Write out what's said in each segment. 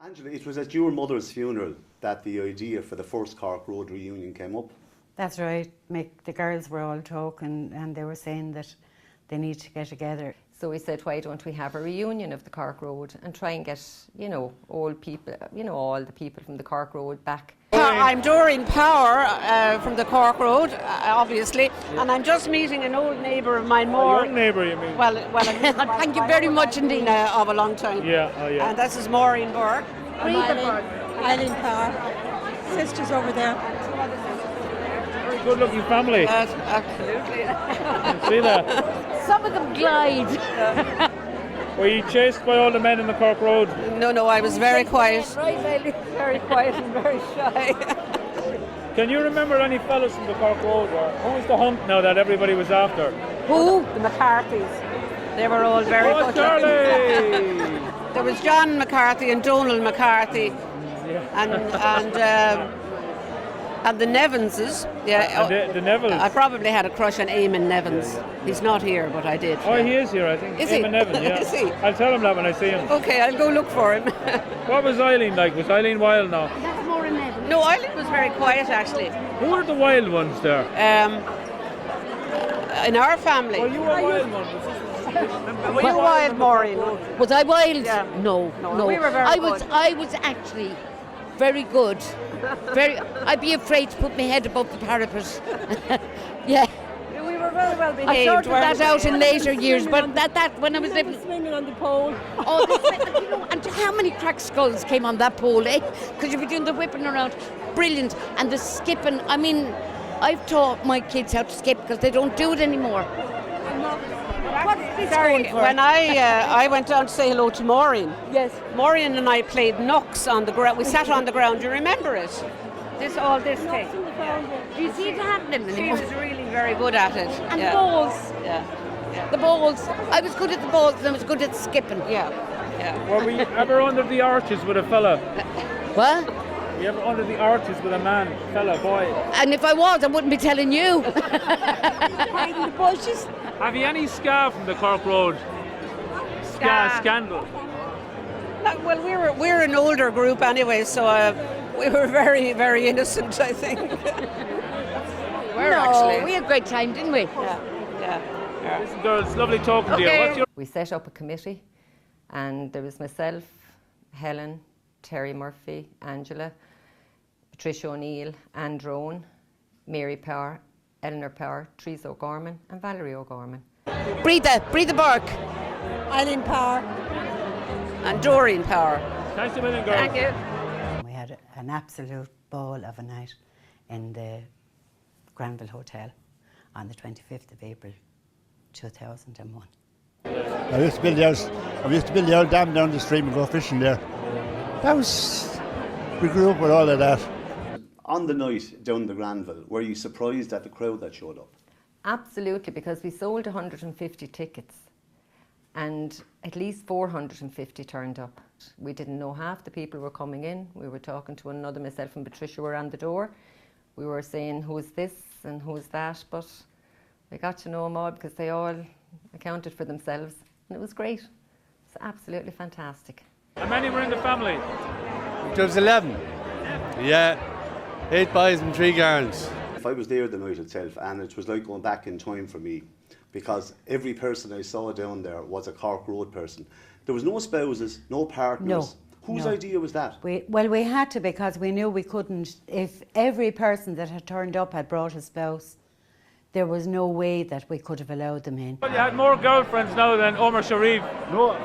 Angela, it was at your mother's funeral that the idea for the first Cork Road Reunion came up. That's right. The girls were all talking and they were saying that they need to get together. So we said, why don't we have a reunion of the Cork Road and try and get, old people, all the people from the Cork Road back. I'm Doreen Power from the Cork Road, obviously, and I'm just meeting an old neighbour of mine. Your neighbour, you mean? Well, thank you very much indeed. Of a long time. Yeah, And this is Maureen Burke. Eileen Power. Sisters over there. Very good-looking family. Absolutely. See that? Some of them glide. Were you chased by all the men in the Cork Road? No, I was very quiet. Very quiet and very shy. Can you remember any fellas from the Cork Road? Or who was the hunt now that everybody was after? Who? The McCarthys. They were all very good. Charlie! There was John McCarthy and Donald McCarthy, and the Nevinses. Yeah, and the Nevilles. I probably had a crush on Eamon Nevins. He's not here, but I did. Oh, he is here, I think. Is he? Eamon Nevin, yeah. Is he? I'll tell him that when I see him. Okay, I'll go look for him. What was Eileen like? Was Eileen wild now? That's more in Nevin. No, Eileen was very quiet actually. Who were the wild ones there? In our family. Oh, you were a wild one. Were you wild, Maureen? Was I wild? Yeah. No. We were very good. I was actually very good. I'd be afraid to put my head above the parapet. Yeah. We were very well behaved. I sorted that out in later years, but that when I was living. Swimming on the pole. Oh, and how many cracked skulls came on that pole, eh? Because you'd be doing the whipping around, brilliant, and the skipping. I mean, I've taught my kids how to skip because they don't do it anymore. Sorry, when I went down to say hello to Maureen. Yes. Maureen and I played knocks on the ground. We sat on the ground. Do you remember it? This thing. Do you see it happening She anymore? was really very good at it. And yeah. balls. Yeah. The balls. I was good at the balls and I was good at skipping. Yeah. Were we ever under the arches with a fella? What? Were you ever under the arches with a man, fella, boy? And if I was, I wouldn't be telling you. Hiding the bushes. Have you any scar from the Cork Road? Scandal? Well, we're an older group anyway, so we were very, very innocent, I think. We had a great time, didn't we? Yeah. Listen, girls, lovely talking to you. What's your... We set up a committee and there was myself, Helen, Terry Murphy, Angela, Patricia O'Neill, Anne Drone, Mary Power, Eleanor Power, Theresa O'Gorman and Valerie O'Gorman. Breathe Burke. Eileen Power. And Doreen Power. Thanks a million, girls. Thank you. We had an absolute ball of a night in the Granville Hotel on the 25th of April 2001. I used to build the old dam down the stream and go fishing there. We grew up with all of that. On the night down the Granville, were you surprised at the crowd that showed up? Absolutely, because we sold 150 tickets and at least 450 turned up. We didn't know half the people were coming in. We were talking to one another, myself and Patricia were on the door. We were saying, who's this and who's that? But we got to know them all because they all accounted for themselves. And it was great. It's absolutely fantastic. How many were in the family? There was 11. Yeah. 8 boys and 3 girls. I was there the night itself and it was like going back in time for me because every person I saw down there was a Cork Road person. There was no spouses, no partners. No. Whose idea was that? We had to because we knew we couldn't. If every person that had turned up had brought a spouse, there was no way that we could have allowed them in. Well, you had more girlfriends now than Omar Sharif. No,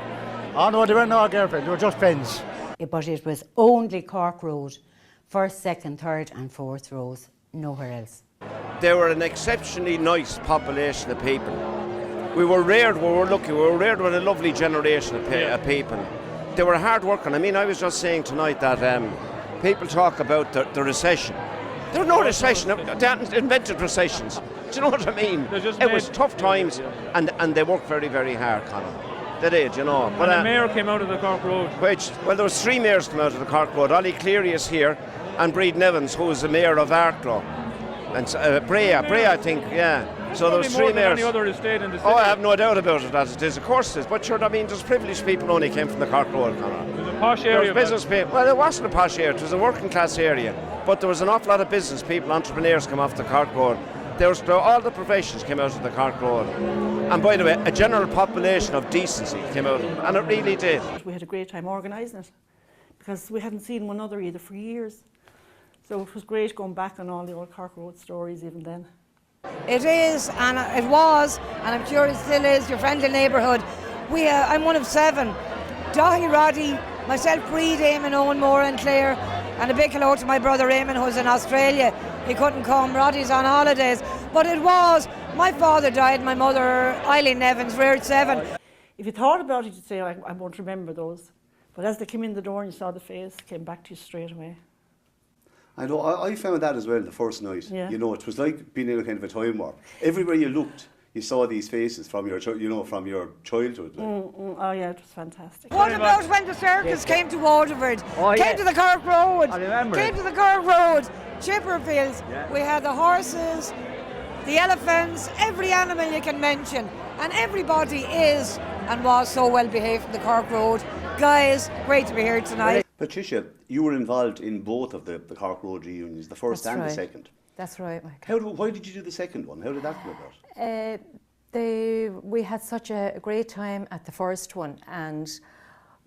they were not girlfriends, they were just friends. But it was only Cork Road, first, second, third and fourth rows, nowhere else. They were an exceptionally nice population of people. We were reared, we were lucky, we were reared with a lovely generation of people. They were hard working. I mean, I was just saying tonight that people talk about the recession. There was no recession, they hadn't invented recessions. Do you know what I mean? It was tough times and they worked very, very hard, Conor. They did, you know. But the mayor came out of the Cork Road. Well, there was 3 mayors come out of the Cork Road. Ollie Cleary is here and Breed Nevins, who is the mayor of Arklow. And Brea, I think, yeah. So there was 3 mayors. Any other estate in the city. Oh, I have no doubt about it, as it is. Of course it is. But sure, I mean, there's privileged people only came from the Cork Road, Conor. posh There area. was business people. Well, it wasn't a posh area. It was a working class area. But there was an awful lot of business people, entrepreneurs come off the Cork Road. All the professions came out of the Cork Road. And by the way, a general population of decency came out of it. And it really did. We had a great time organising it because we hadn't seen one another either for years. So it was great going back on all the old Cork Road stories even then. It is, and it was, and I'm sure it still is, your friendly neighbourhood. I'm one of 7. Dahi, Roddy, myself, Breed, Eamon, Owen, Moore and Claire, and a big hello to my brother Eamon who's in Australia. He couldn't come, Roddy's on holidays. But it was, my father died, my mother, Eileen Evans, reared 7. If you thought about it, you'd say, I won't remember those. But as they came in the door and you saw the face, it came back to you straight away. I know, I found that as well the first night. Yeah. You know, it was like being in a kind of a time warp. Everywhere you looked, you saw these faces from your, from your childhood. Like. Oh yeah, it was fantastic. What about when the circus came to Waterford? Came to the Cork Road. I remember. Came to the Cork Road. Chipperfields. Yeah. We had the horses, the elephants, every animal you can mention. And everybody is and was so well behaved in the Cork Road. Guys, great to be here tonight. Patricia, you were involved in both of the Cork Road reunions, the first and the second. That's right, Mike. Why did you do the second one? How did that come about? We had such a great time at the first one, and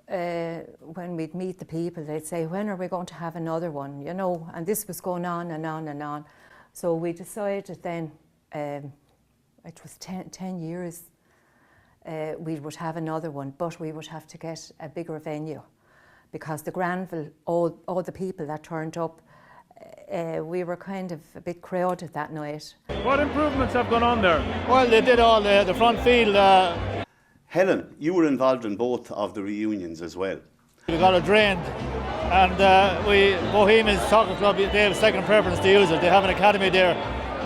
when we'd meet the people, they'd say, when are we going to have another one, you know? And this was going on and on and on. So we decided then, it was 10 years, we would have another one, but we would have to get a bigger venue, because the Granville, all the people that turned up, we were kind of a bit crowded that night. What improvements have gone on there? Well, they did all the front field. Helen, you were involved in both of the reunions as well. We got it drained, and Bohemians Soccer Club, they have second preference to use it. They have an academy there.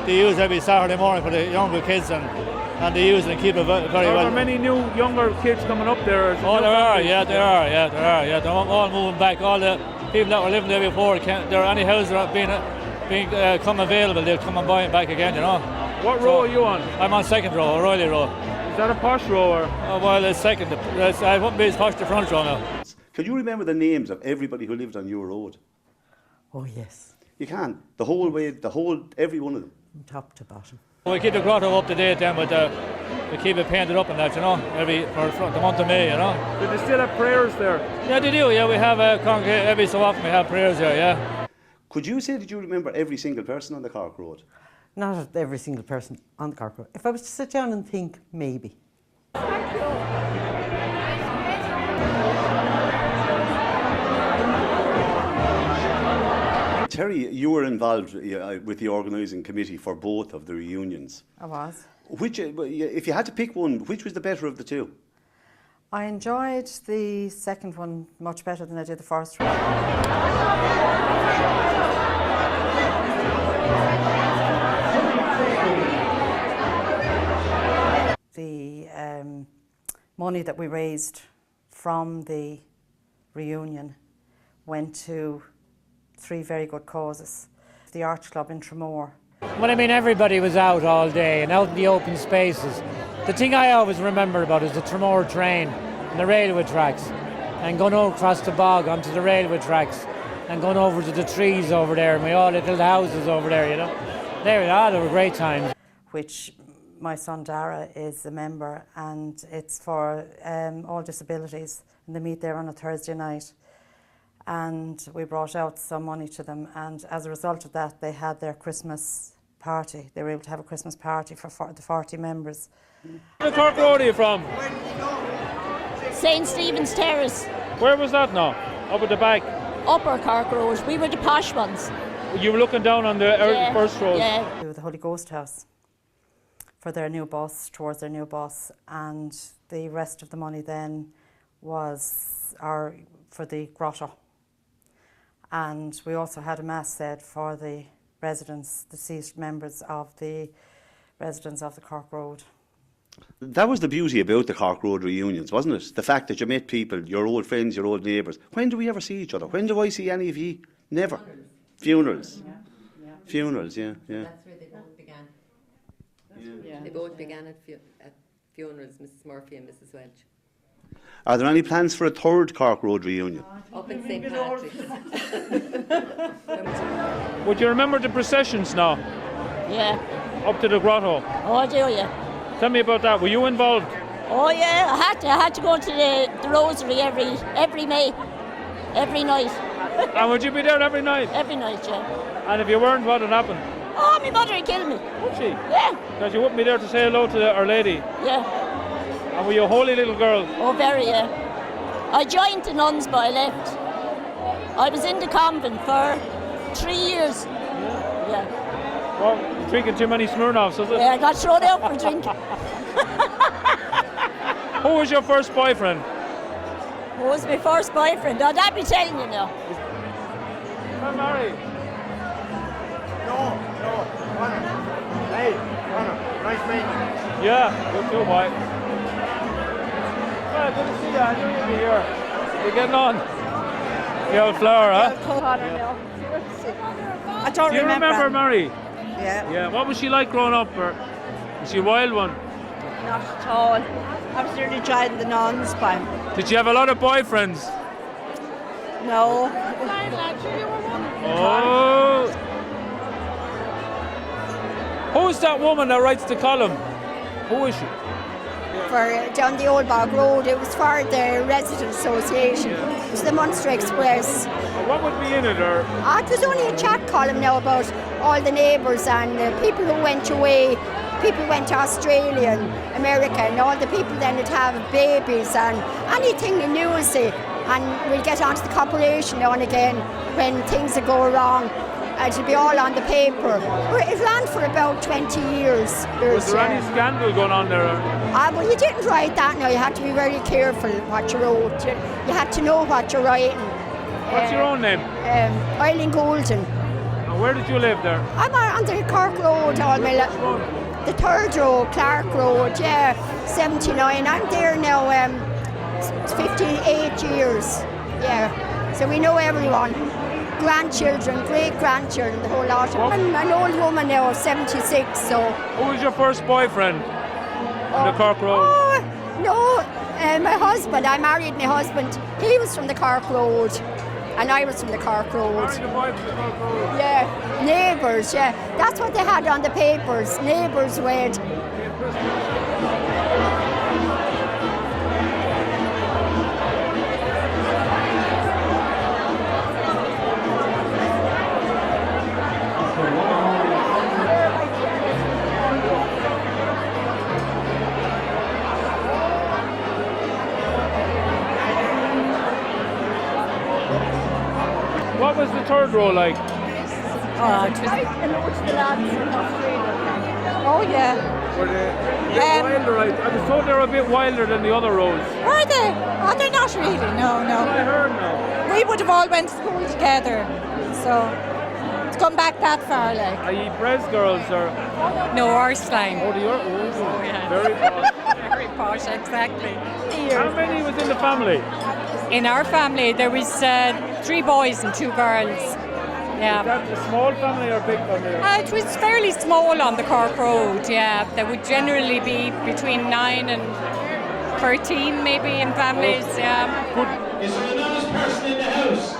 They use every Saturday morning for the younger kids, and they use it and keep it very well. Are there many new younger kids coming up there? Oh, there are. They're all moving back. All the people that were living there before, there are any houses that have come available, they'll come and buy it back again, you know. What row are you on? I'm on second row, O'Reilly row. Is that a posh row or? Well, it's second. I wouldn't be as posh the front row now. Can you remember the names of everybody who lived on your road? Oh yes. You can. The whole way, every one of them. From top to bottom. We keep the grotto up to date then, but we keep it painted up and that, you know, for the month of May, you know. Do they still have prayers there? Yeah, they do, yeah. We have a congregation, every so often we have prayers there, yeah. Could you say that you remember every single person on the Cork Road? Not every single person on the Cork Road. If I was to sit down and think, maybe. Terry, you were involved with the organising committee for both of the reunions. I was. If you had to pick one, which was the better of the two? I enjoyed the second one much better than I did the first one. The money that we raised from the reunion went to 3 very good causes. The Arch Club in Tramore. Well, I mean, everybody was out all day and out in the open spaces. The thing I always remember about is the Tramore train and the railway tracks, and going across the bog onto the railway tracks and going over to the trees over there, and we all little houses over there, you know. They were great times. Which my son Dara is a member, and it's for all disabilities, and they meet there on a Thursday night. And we brought out some money to them, and as a result of that, they had their Christmas party. They were able to have a Christmas party for the 40 members. Where Cork Road are you from? St. Stephen's Terrace. Where was that now? Up at the back? Upper Cork Road. We were the posh ones. You were looking down on the first row? Yeah. To the Holy Ghost House for their new bus, towards their new bus, and the rest of the money then was for the grotto. And we also had a mass said for the residents, deceased members of the residents of the Cork Road. That was the beauty about the Cork Road reunions, wasn't it? The fact that you met people, your old friends, your old neighbours. When do we ever see each other? When do I see any of you? Never. Funerals. Funerals, yeah. That's where they both began. They both began at funerals, Mrs. Murphy and Mrs. Welch. Are there any plans for a third Cork Road reunion? Up in St. Patrick's. Would you remember the processions now? Yeah. Up to the grotto? Oh, do you? Tell me about that. Were you involved? Oh, yeah. I had to go to the rosary every May, every night. And would you be there every night? Every night, yeah. And if you weren't, what would happen? Oh, my mother would kill me. Would she? Yeah. Because you wouldn't be there to say hello to Our Lady. Yeah. And were you a holy little girl? Oh, very, yeah. I joined the nuns, but I left. I was in the convent for 3 years. Yeah. Well, drinking too many Smirnoffs, is it? Yeah, I got thrown out for drinking. Who was your first boyfriend? Who was my first boyfriend? Oh, that be telling you now. I'm married. No. Hey, Connor, nice meeting you. Yeah, you too, boy. Well, good to see you. I knew you'd be here. You getting on? The old flower, huh? I don't Do you remember Mary? Yeah. Yeah. What was she like growing up? Or was she a wild one? Not at all. I was nearly joining the nuns, but Did you have a lot of boyfriends? no. Oh. Who's that woman that writes the column? Who is she? For down the old Bog Road, it was for the Resident Association. It was the Munster Express. What would be in it? Or It was only a chat column now about all the neighbours and people who went away. People went to Australia and America, and all the people then would have babies and anything newsy. And we'll get onto the corporation now and again when things will go wrong. It'll be all on the paper. It ran for about 20 years. was there any scandal going on there? Well, you didn't write that now. You had to be very careful what you wrote. You had to know what you're writing. What's your own name? Eileen Golden. And where did you live there? I'm on the Cork Road all my life. The third row, Clark Road, yeah, 79. I'm there now 58 years, yeah. So we know everyone. Grandchildren, great-grandchildren, the whole lot. I'm an old woman now, 76, so... Who was your first boyfriend on the Cork Road? Oh, no, my husband, I married my husband. He was from the Cork Road, and I was from the Cork Road. Yeah, neighbours, yeah. That's what they had on the papers, neighbours wed. What was the third row like? Oh, yeah. Were they wilder? I was told they were a bit wilder than the other rows. Were they? Oh, they're not really. No. I heard now. We would have all went to school together, so to come back that far, like. Are you Bres girls or? No, Arsline. Oh, the oh, yeah. Very posh. Very posh, exactly. How many was in the family? In our family, there was 3 boys and 2 girls. Yeah. Was that a small family or a big family? It was fairly small on the Cork Road, yeah. There would generally be between 9 and 13 maybe in families, yeah. Is there an honest person in the house?